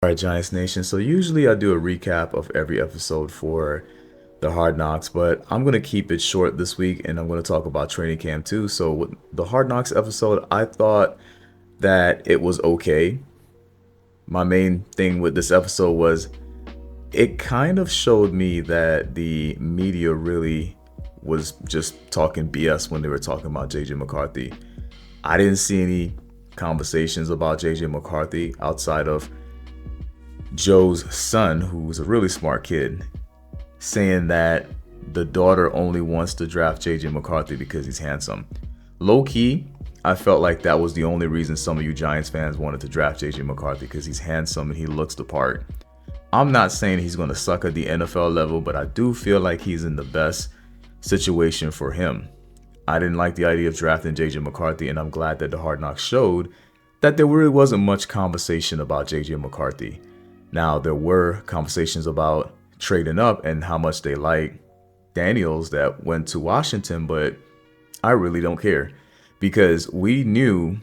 All right, Giants Nation. So usually I do a recap of every episode for the Hard Knocks, but I'm going to keep it short this week and I'm going to talk about training camp too. So with the Hard Knocks episode, I thought that it was okay. My main thing with this episode was it kind of showed me that the media really was just talking BS when they were talking about JJ McCarthy. I didn't see any conversations about JJ McCarthy outside of Joe's son, who's a really smart kid, saying that the daughter only wants to draft JJ McCarthy because he's handsome. Low key, I felt like that was the only reason some of you Giants fans wanted to draft JJ McCarthy, because he's handsome and he looks the part. I'm not saying he's going to suck at the NFL level, but I do feel like he's in the best situation for him. I didn't like the idea of drafting JJ McCarthy, and I'm glad that the Hard Knocks showed that there really wasn't much conversation about JJ McCarthy. Now, there were conversations about trading up and how much they like Daniels that went to Washington, but I really don't care, because we knew,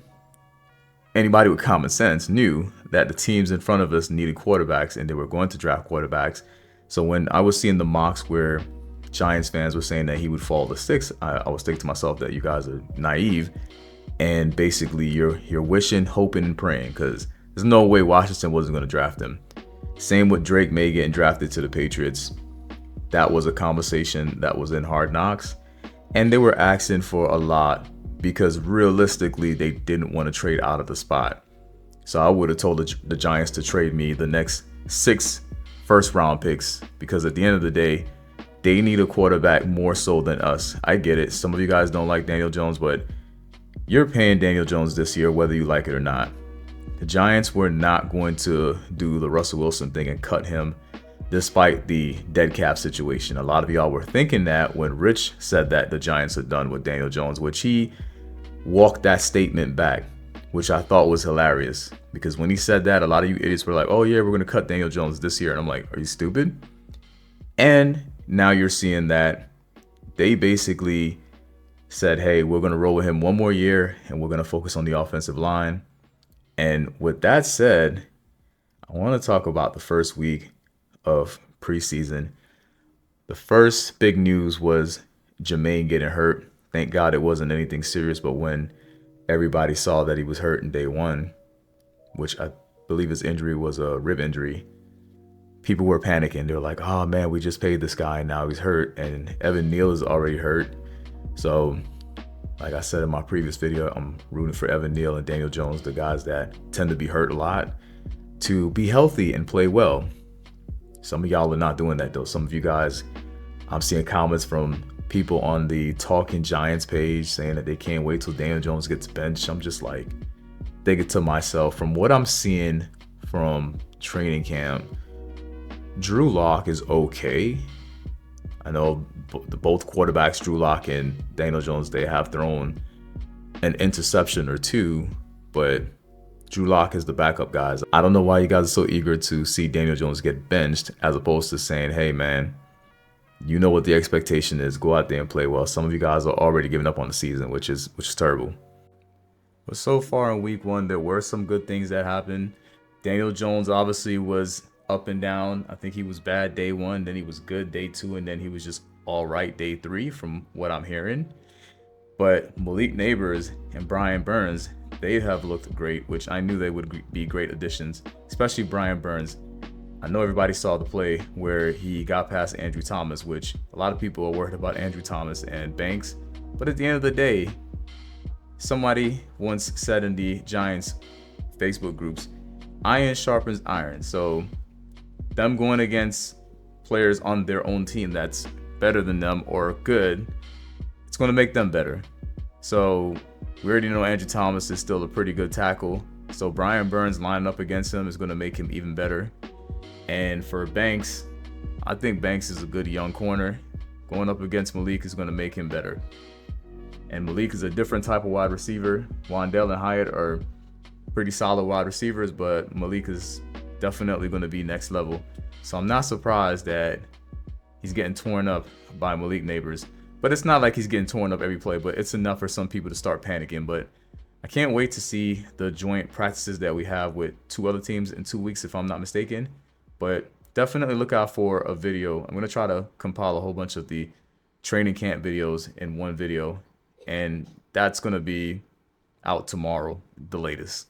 anybody with common sense knew, that the teams in front of us needed quarterbacks and they were going to draft quarterbacks. So when I was seeing the mocks where Giants fans were saying that he would fall to six, I was thinking to myself that you guys are naive, and basically you're wishing, hoping, and praying, because there's no way Washington wasn't going to draft him. Same with Drake May getting drafted to the Patriots. That was a conversation that was in Hard Knocks, and they were asking for a lot because realistically they didn't want to trade out of the spot. So I would have told the Giants to trade me the next 6 first-round picks, because at the end of the day, they need a quarterback more so than us. I get it. Some of you guys don't like Daniel Jones, but you're paying Daniel Jones this year whether you like it or not. The Giants were not going to do the Russell Wilson thing and cut him despite the dead cap situation. A lot of y'all were thinking that when Rich said that the Giants had done with Daniel Jones, which he walked that statement back, which I thought was hilarious, because when he said that, a lot of you idiots were like, oh yeah, we're going to cut Daniel Jones this year. And I'm like, are you stupid? And now you're seeing that they basically said, hey, we're going to roll with him one more year and we're going to focus on the offensive line. And with that said, I want to talk about the first week of preseason. The first big news was Jermaine getting hurt. Thank God it wasn't anything serious, but when everybody saw that he was hurt in day one, which I believe his injury was a rib injury, people were panicking. They were like, oh man, we just paid this guy and now he's hurt, and Evan Neal is already hurt. So like I said in my previous video, I'm rooting for Evan Neal and Daniel Jones, the guys that tend to be hurt a lot, to be healthy and play well. Some of y'all are not doing that though. Some of you guys, I'm seeing comments from people on the Talking Giants page saying that they can't wait till Daniel Jones gets benched. I'm just like thinking to myself, from what I'm seeing from training camp, Drew Lock is okay. I know both quarterbacks, Drew Lock and Daniel Jones, they have thrown an interception or two, but Drew Lock is the backup, guys. I don't know why you guys are so eager to see Daniel Jones get benched, as opposed to saying, hey man, you know what the expectation is, go out there and play well. Some of you guys are already giving up on the season, which is terrible. But so far in week one, there were some good things that happened. Daniel Jones obviously was up and down. I think he was bad day one, then he was good day two, and then he was just all right day three from what I'm hearing. But Malik Nabers and Brian Burns, they have looked great, which I knew they would be great additions, especially Brian Burns. I know everybody saw the play where he got past Andrew Thomas, which a lot of people are worried about Andrew Thomas and Banks. But at the end of the day, somebody once said in the Giants Facebook groups, iron sharpens iron. So them going against players on their own team that's better than them or good, it's going to make them better. So we already know Andrew Thomas is still a pretty good tackle. So Brian Burns lining up against him is going to make him even better. And for Banks, I think Banks is a good young corner. Going up against Malik is going to make him better. And Malik is a different type of wide receiver. Wandell and Hyatt are pretty solid wide receivers, but Malik is definitely going to be next level. So I'm not surprised that he's getting torn up by Malik Nabers. But it's not like he's getting torn up every play, but it's enough for some people to start panicking. But I can't wait to see the joint practices that we have with 2 other teams in 2 weeks, if I'm not mistaken. But definitely look out for a video. I'm going to try to compile a whole bunch of the training camp videos in one video, and that's going to be out tomorrow, the latest.